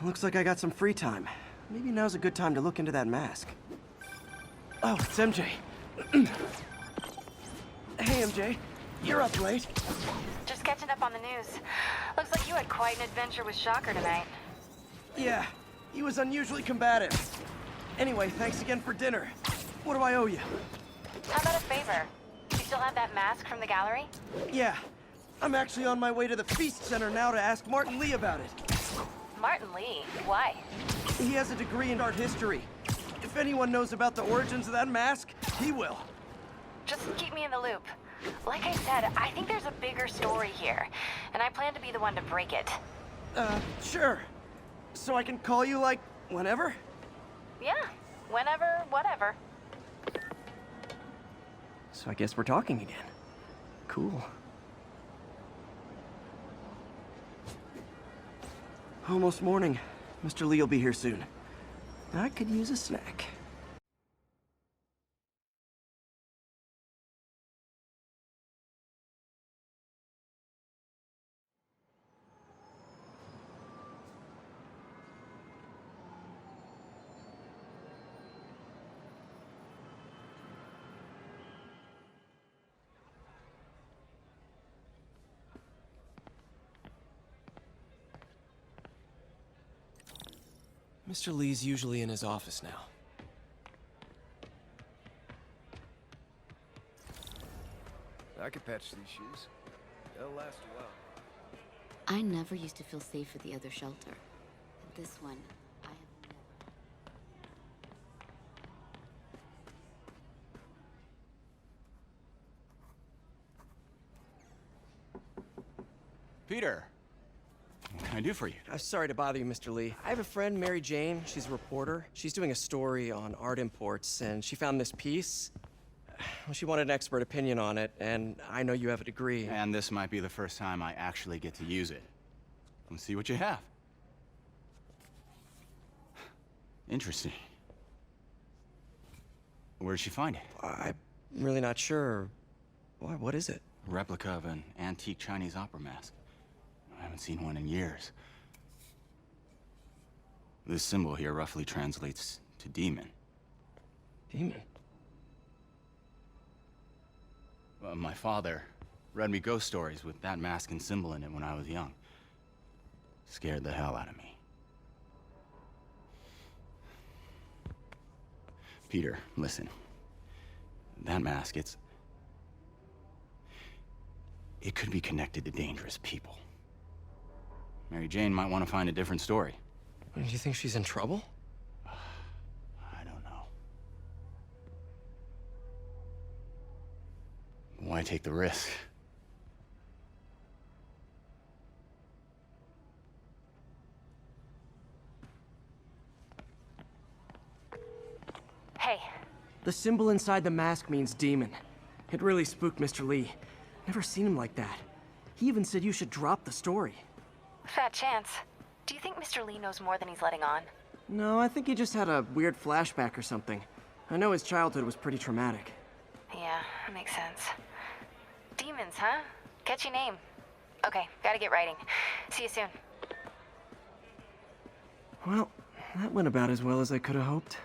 Looks like I got some free time. Maybe now's a good time to look into that mask. Oh, it's MJ. Hey, MJ. You're up late. Just catching up on the news. Looks like you had quite an adventure with Shocker tonight. Yeah, he was unusually combative. Anyway, thanks again for dinner. What do I owe you? How about a favor? You still have that mask from the gallery? Yeah, I'm actually on my way to the Feast Center now to ask Martin Lee about it. Martin Lee? Why? He has a degree in art history. If anyone knows about the origins of that mask, he will. Just keep me in the loop. Like I said, I think there's a bigger story here, and I plan to be the one to break it. Sure. So I can call you, like, whenever? Yeah, whenever, whatever. So I guess we're talking again. Cool. Almost morning. Mr. Lee will be here soon. I could use a snack. Mr. Lee's usually in his office now. I could patch these shoes. They'll last a while. I never used to feel safe at the other shelter. This one, I have never. Peter, what can I do for you? Sorry to bother you, Mr. Lee. I have a friend, Mary Jane. She's a reporter. She's doing a story on art imports, and she found this piece. Well, she wanted an expert opinion on it, and I know you have a degree. And this might be the first time I actually get to use it. Let's see what you have. Interesting. Where did she find it? I'm really not sure. Why, what is it? A replica of an antique Chinese opera mask. I haven't seen one in years. This symbol here roughly translates to demon. Demon? My father read me ghost stories with that mask and symbol in it when I was young. Scared the hell out of me. Peter, listen. That mask, it could be connected to dangerous people. Mary Jane might want to find a different story. Do you think she's in trouble? I don't know. Why take the risk? Hey, The symbol inside the mask means demon. It really spooked Mr. Lee. Never seen him like that. He even said you should drop the story. fat chance. Do you think Mr. Lee knows more than he's letting on? No, I think he just had a weird flashback or something. I know his childhood was pretty traumatic. Yeah, that makes sense. Demons, huh? Catchy name. Okay, gotta get writing. See you soon. Well, that went about as well as I could have hoped.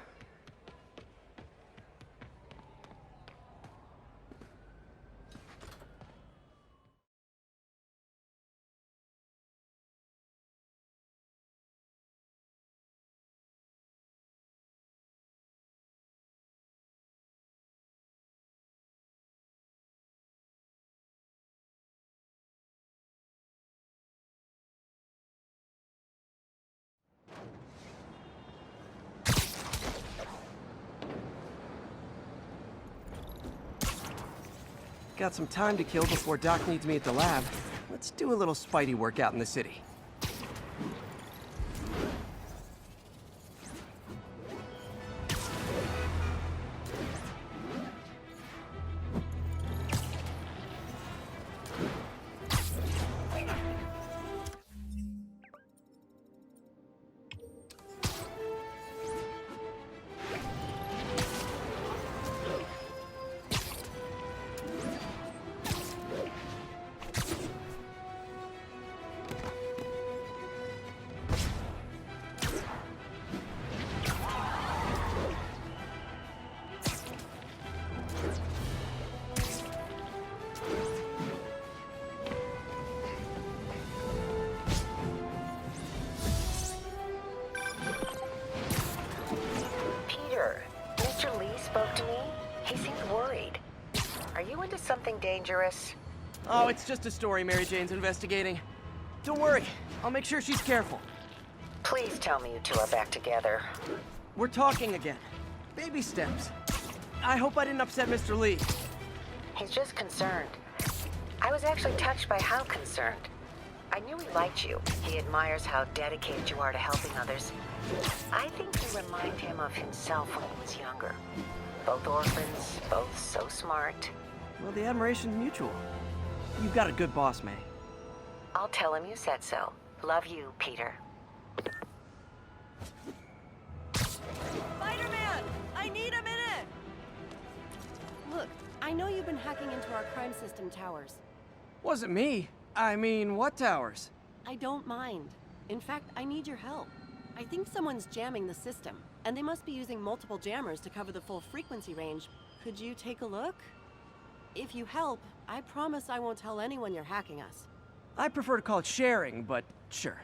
Got some time to kill before Doc needs me at the lab. Let's do a little Spidey work out in the city. dangerous? Oh, it's just a story Mary Jane's investigating. Don't worry, I'll make sure she's careful. Please tell me you two are back together. We're talking again. Baby steps. I hope I didn't upset Mr. Lee. He's just concerned. I was actually touched by how concerned. I knew he liked you. He admires how dedicated you are to helping others. I think you remind him of himself when he was younger. Both orphans, both so smart. Well, the admiration's mutual. You've got a good boss, May. I'll tell him you said so. Love you, Peter. Spider-Man! I need a minute! Look, I know you've been hacking into our crime system towers. Wasn't me. I mean, what towers? I don't mind. In fact, I need your help. I think someone's jamming the system, and they must be using multiple jammers to cover the full frequency range. Could you take a look? If you help, I promise I won't tell anyone you're hacking us. I prefer to call it sharing, but sure.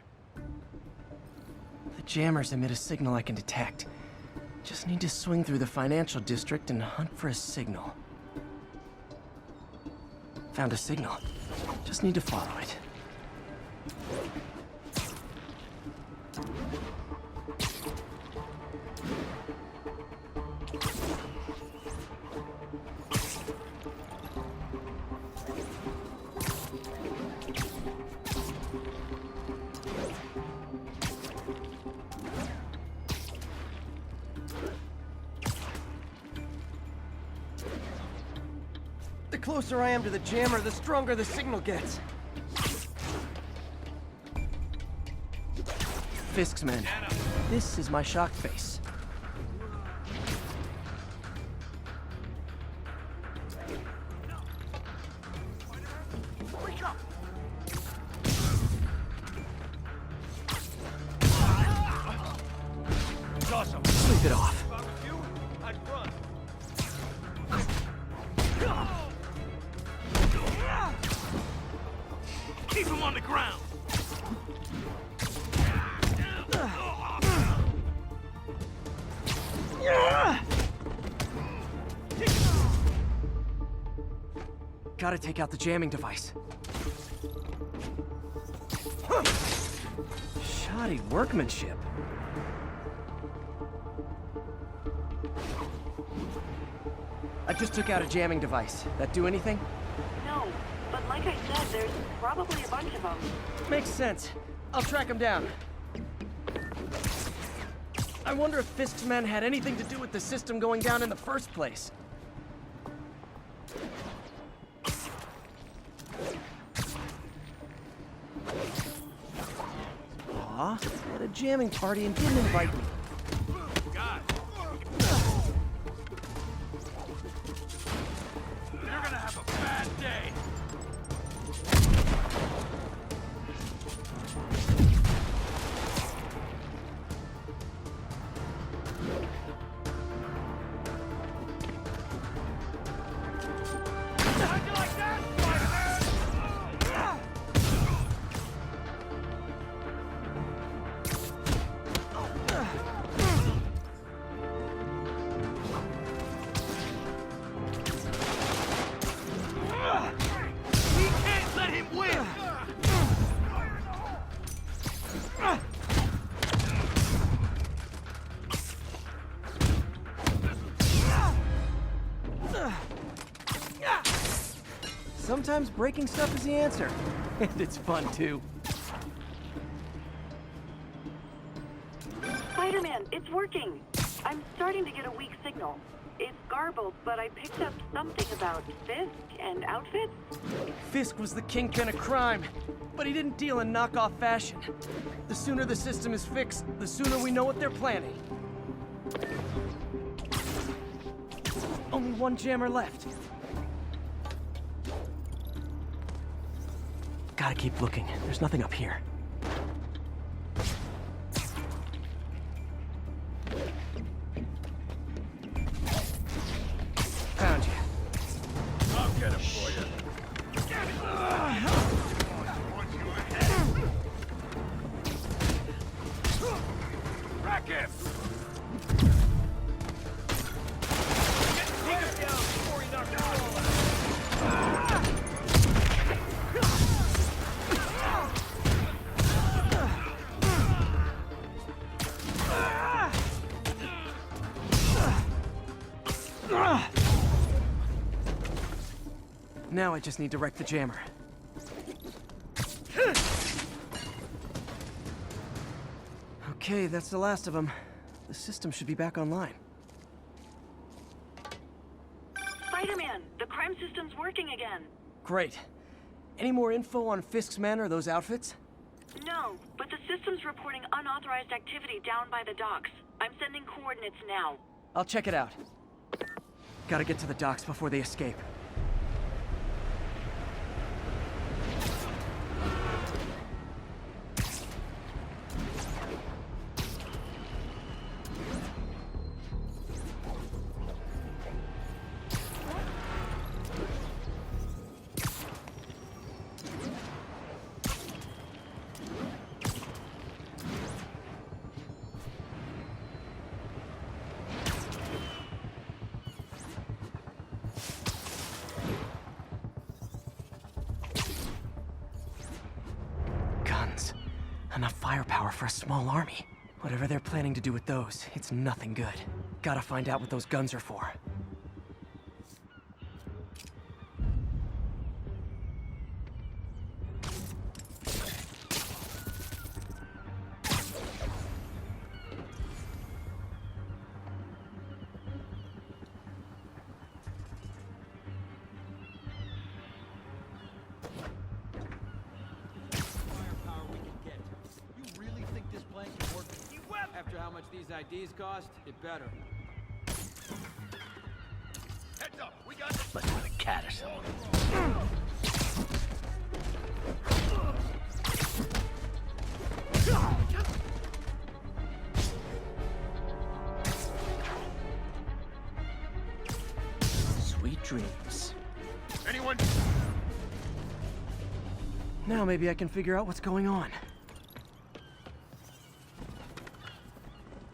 The jammers emit a signal I can detect. Just need to swing through the financial district and hunt for a signal. Found a signal. Just need to follow it. The closer I am to the jammer, the stronger the signal gets. Fisk's men. This is my shock face. Sleep it off. Keep him on the ground! Gotta take out the jamming device. Shoddy workmanship. I just took out a jamming device. That do anything? No, but like I said, there's probably a bunch of them. Makes sense. I'll track him down. I wonder if Fisk's men had anything to do with the system going down in the first place. Aw, at a jamming party and didn't invite me. God! You're gonna have a bad day! How'd you like that, Spider-Man? We can't let him win! Sometimes breaking stuff is the answer. And it's fun, too. Spider-Man, it's working! I'm starting to get a weak signal. It's garbled, but I picked up something about Fisk and outfits. Fisk was the kingpin of crime, but he didn't deal in knockoff fashion. The sooner the system is fixed, the sooner we know what they're planning. Only one jammer left. Gotta keep looking. There's nothing up here. Found you. I'll get him for you. Rack him! Take him down before he knocks the ball out. Now I just need to wreck the jammer. Okay, that's the last of them. The system should be back online. Spider-Man, the crime system's working again. Great. Any more info on Fisk's men or those outfits? No, but the system's reporting unauthorized activity down by the docks. I'm sending coordinates now. I'll check it out. Gotta get to the docks before they escape. Enough firepower for a small army. Whatever they're planning to do with those, it's nothing good. Gotta find out what those guns are for. After how much these IDs cost, it better. Heads up, we got this. Like with a cat or something. Sweet dreams. Anyone? Now maybe I can figure out what's going on.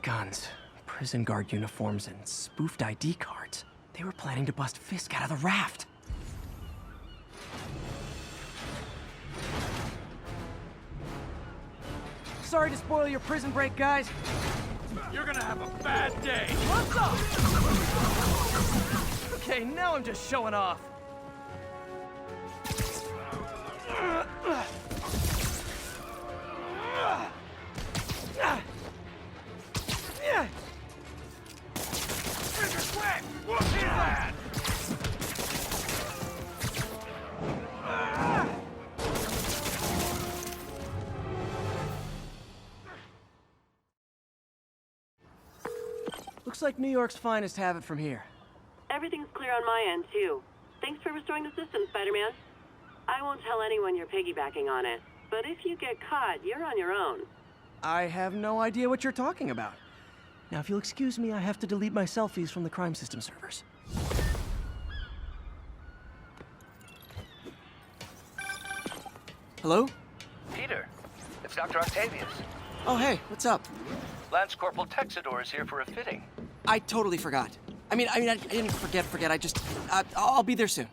Guns, prison guard uniforms, and spoofed ID cards. They were planning to bust Fisk out of the raft. Sorry to spoil your prison break, guys. You're gonna have a bad day. What's up? Okay, now I'm just showing off. What is that? Looks like New York's finest have it from here. Everything's clear on my end, too. Thanks for restoring the system, Spider-Man. I won't tell anyone you're piggybacking on it, but if you get caught, you're on your own. I have no idea what you're talking about. Now, if you'll excuse me, I have to delete my selfies from the crime system servers. Hello? Peter, it's Dr. Octavius. Oh, hey, what's up? Lance Corporal Texador is here for a fitting. I totally forgot. I didn't forget. I'll be there soon.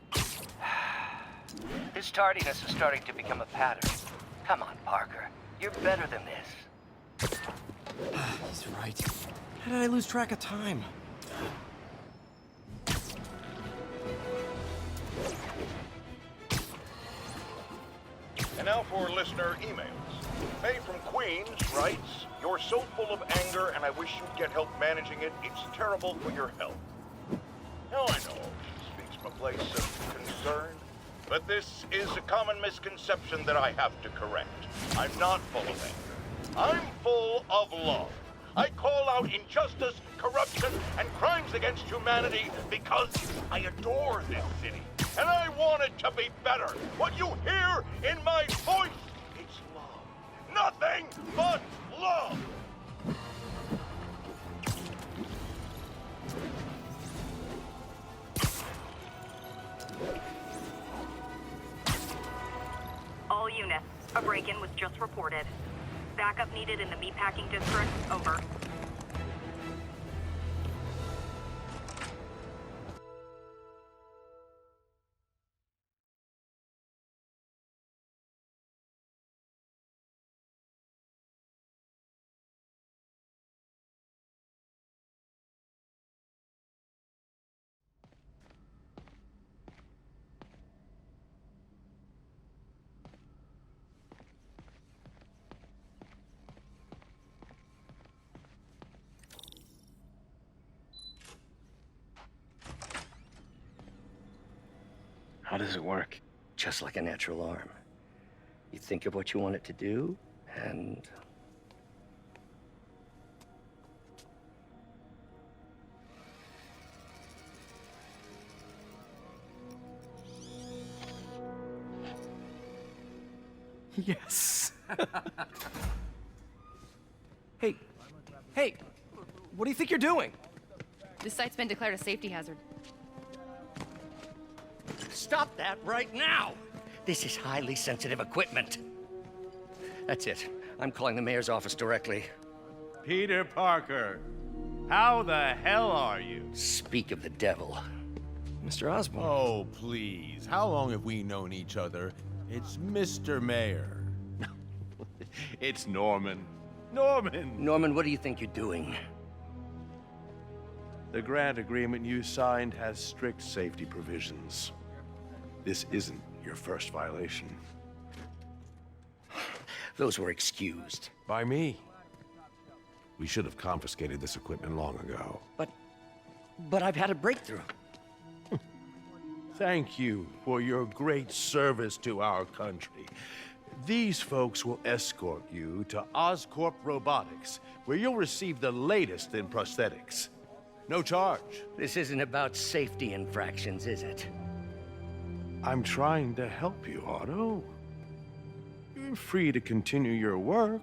His tardiness is starting to become a pattern. Come on, Parker. You're better than this. He's right. How did I lose track of time? And now for listener emails. May from Queens writes, "You're so full of anger and I wish you'd get help managing it. It's terrible for your health." Now I know she speaks from a place of concern, but this is a common misconception that I have to correct. I'm not full of anger. I'm full of love. I call out injustice, corruption, and crimes against humanity because I adore this city. And I want it to be better. What you hear in my voice, it's love. Nothing but love. All units, a break-in was just reported. Backup needed in the meatpacking district. Over. does it work? Just like a natural arm. You think of what you want it to do, and... Yes. Hey, what do you think you're doing? This site's been declared a safety hazard. Stop that right now! This is highly sensitive equipment. That's it. I'm calling the mayor's office directly. Peter Parker, how the hell are you? Speak of the devil. Mr. Osborn. Oh, please. How long have we known each other? It's Mr. Mayor. It's Norman. Norman, what do you think you're doing? The grant agreement you signed has strict safety provisions. This isn't your first violation. Those were excused. By me. We should have confiscated this equipment long ago. But I've had a breakthrough. Thank you for your great service to our country. These folks will escort you to Oscorp Robotics, where you'll receive the latest in prosthetics. No charge. This isn't about safety infractions, is it? I'm trying to help you, Otto. You're free to continue your work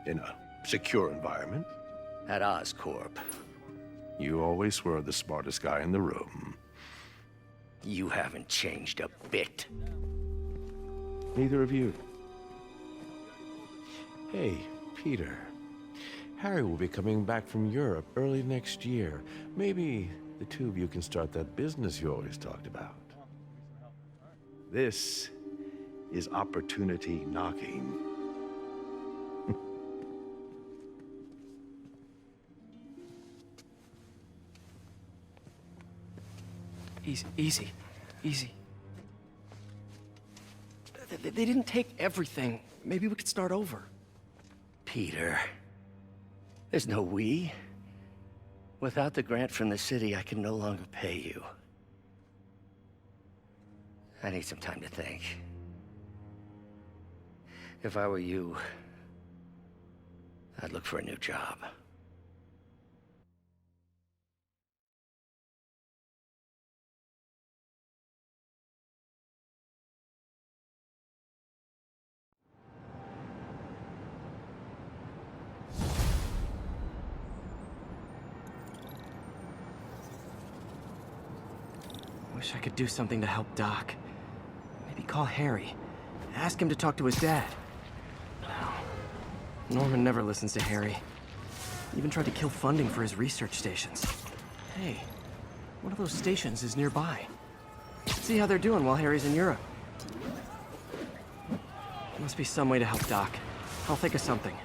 in a secure environment. At Oscorp. You always were the smartest guy in the room. You haven't changed a bit. Neither of you. Hey, Peter. Harry will be coming back from Europe early next year. Maybe the two of you can start that business you always talked about. This is opportunity knocking. Easy. They didn't take everything. Maybe we could start over. Peter, there's no we. Without the grant from the city, I can no longer pay you. I need some time to think. If I were you, I'd look for a new job. Wish I could do something to help Doc. Maybe call Harry. Ask him to talk to his dad. No. Norman never listens to Harry. Even tried to kill funding for his research stations. Hey, one of those stations is nearby. Let's see how they're doing while Harry's in Europe. There must be some way to help Doc. I'll think of something.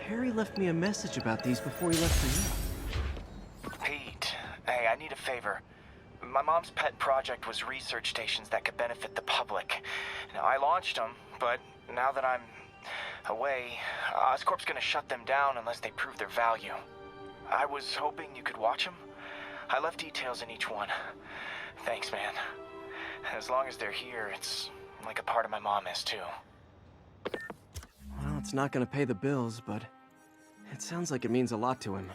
Harry left me a message about these before he left for you. Pete, hey, I need a favor. My mom's pet project was research stations that could benefit the public. Now, I launched them, but now that I'm away, Oscorp's gonna shut them down unless they prove their value. I was hoping you could watch them. I left details in each one. Thanks, man. As long as they're here, it's like a part of my mom is, too. Well, it's not gonna pay the bills, but it sounds like it means a lot to him.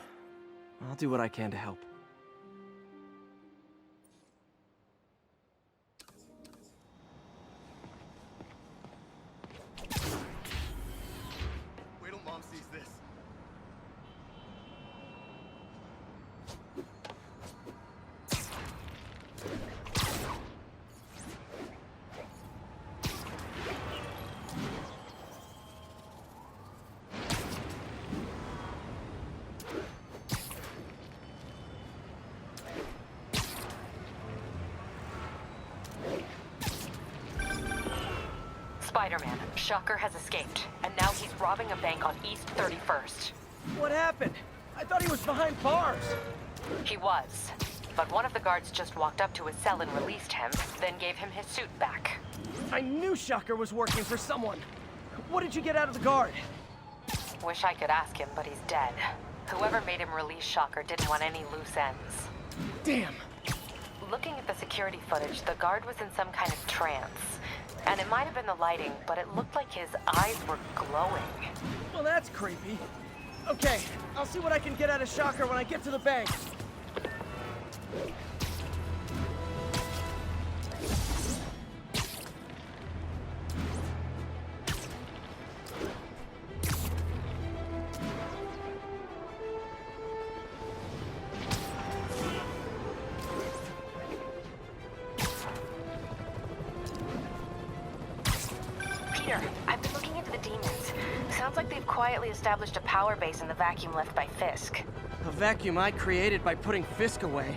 I'll do what I can to help. Wait till Mom sees this. Spider-Man, Shocker has escaped, and now he's robbing a bank on East 31st. What happened? I thought he was behind bars. He was. but one of the guards just walked up to his cell and released him, then gave him his suit back. I knew Shocker was working for someone. What did you get out of the guard? Wish I could ask him, but he's dead. Whoever made him release Shocker didn't want any loose ends. Damn. Looking at the security footage, the guard was in some kind of trance. And it might have been the lighting, but it looked like his eyes were glowing. Well, that's creepy. Okay, I'll see what I can get out of Shocker when I get to the bank. Peter, I've been looking into the demons. Sounds like they've quietly established a power base in the vacuum left by Fisk. A vacuum I created by putting Fisk away.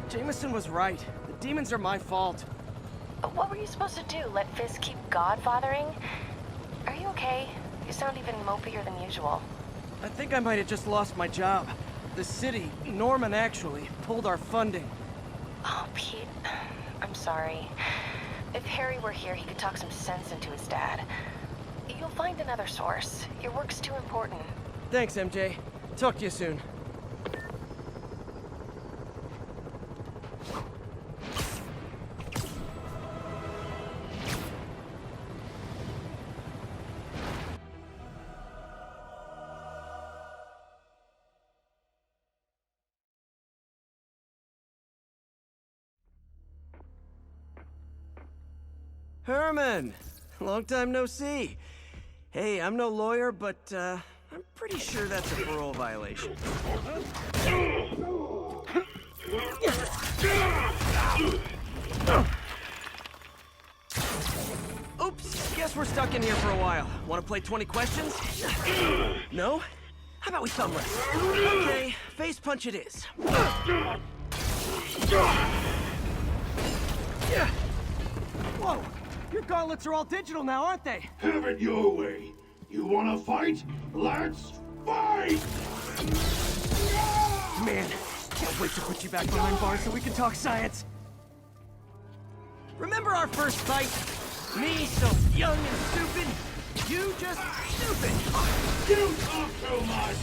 Jameson was right. The demons are my fault. What were you supposed to do? Let Fisk keep godfathering? Are you okay? You sound even mopier than usual. I think I might have just lost my job. The city, Norman actually, pulled our funding. Oh, Pete. I'm sorry. If Harry were here, he could talk some sense into his dad. You'll find another source. Your work's too important. Thanks, MJ. Talk to you soon. Herman! Long time no see. Hey, I'm no lawyer, but, I'm pretty sure that's a parole violation. Oops, guess we're stuck in here for a while. Want to play 20 questions? No? How about we thumb wrestle? Okay, face punch it is. Whoa! Your gauntlets are all digital now, aren't they? Have it your way. You wanna fight? Let's fight! Man, can't wait to put you back behind bars so we can talk science. Remember our first fight? Me so young and stupid, you just stupid. You talk too much!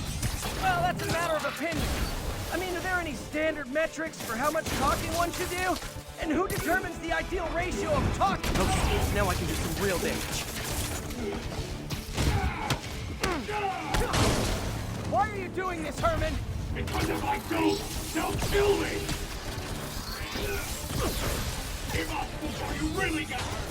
Well, that's a matter of opinion. I mean, are there any standard metrics for how much talking one should do? And who determines the ideal ratio of talking? Okay, now I can do some real damage. Why are you doing this, Herman? Because if I don't, they'll kill me! Give up before you really get hurt!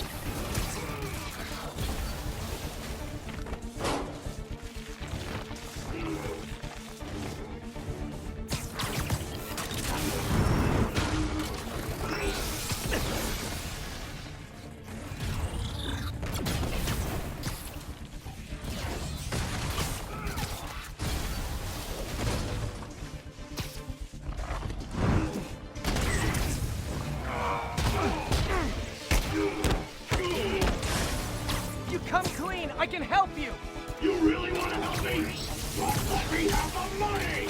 Come clean, I can help you! You really want to help me? Don't let me have the money!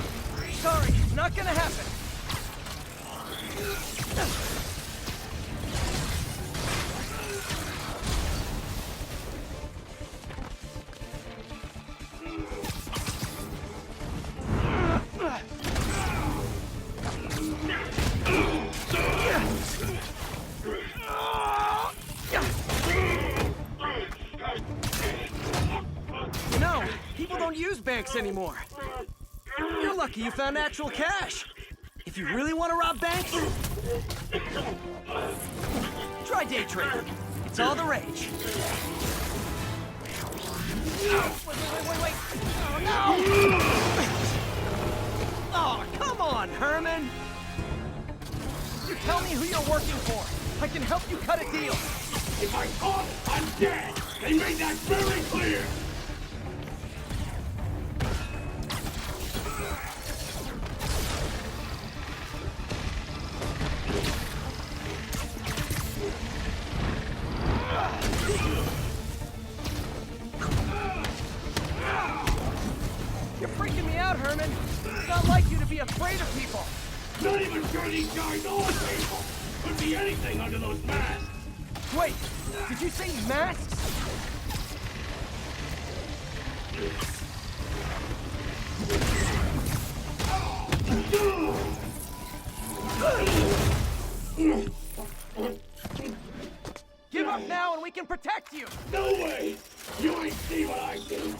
Sorry, not gonna happen. No, people don't use banks anymore. You're lucky you found actual cash. If you really want to rob banks, try day trading. It's all the rage. Wait. Oh, no! Oh, come on, Herman! You tell me who you're working for. I can help you cut a deal. If I talk, I'm dead! They made that very clear! You're freaking me out, Herman. It's not like you to be afraid of people. Not even sure these guys are people. Could be anything under those masks. Wait, did you say masks? Give up now and we can protect you! No way! You ain't see what I do!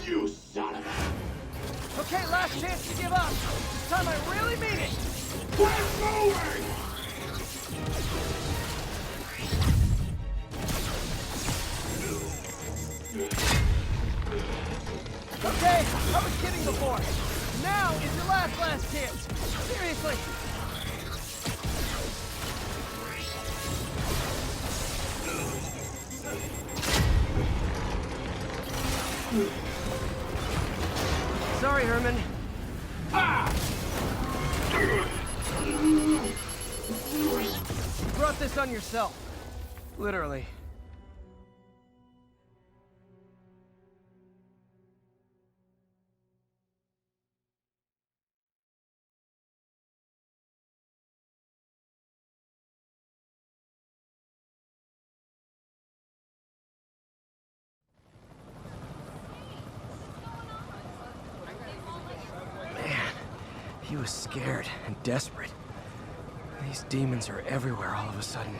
You son of a... Okay, last chance to give up. This time I really mean it. We're moving! Okay, I was kidding before. Now is your last chance. Seriously. Sorry, Herman. You brought this on yourself. Literally. He was scared and desperate. These demons are everywhere all of a sudden.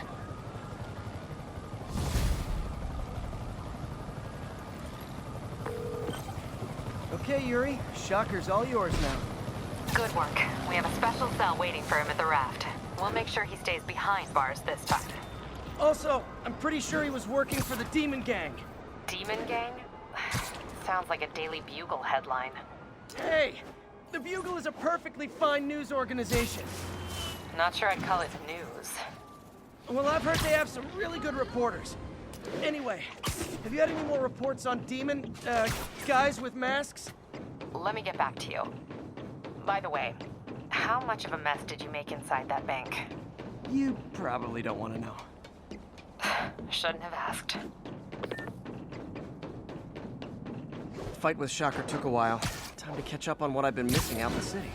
Okay, Yuri. Shocker's all yours now. Good work. We have a special cell waiting for him at the raft. We'll make sure he stays behind bars this time. Also, I'm pretty sure he was working for the Demon Gang. Demon Gang? Sounds like a Daily Bugle headline. Hey! The Bugle is a perfectly fine news organization. Not sure I'd call it news. Well, I've heard they have some really good reporters. Anyway, have you had any more reports on demon, guys with masks? Let me get back to you. By the way, how much of a mess did you make inside that bank? You probably don't want to know. Shouldn't have asked. The fight with Shocker took a while. Time to catch up on what I've been missing out in the city.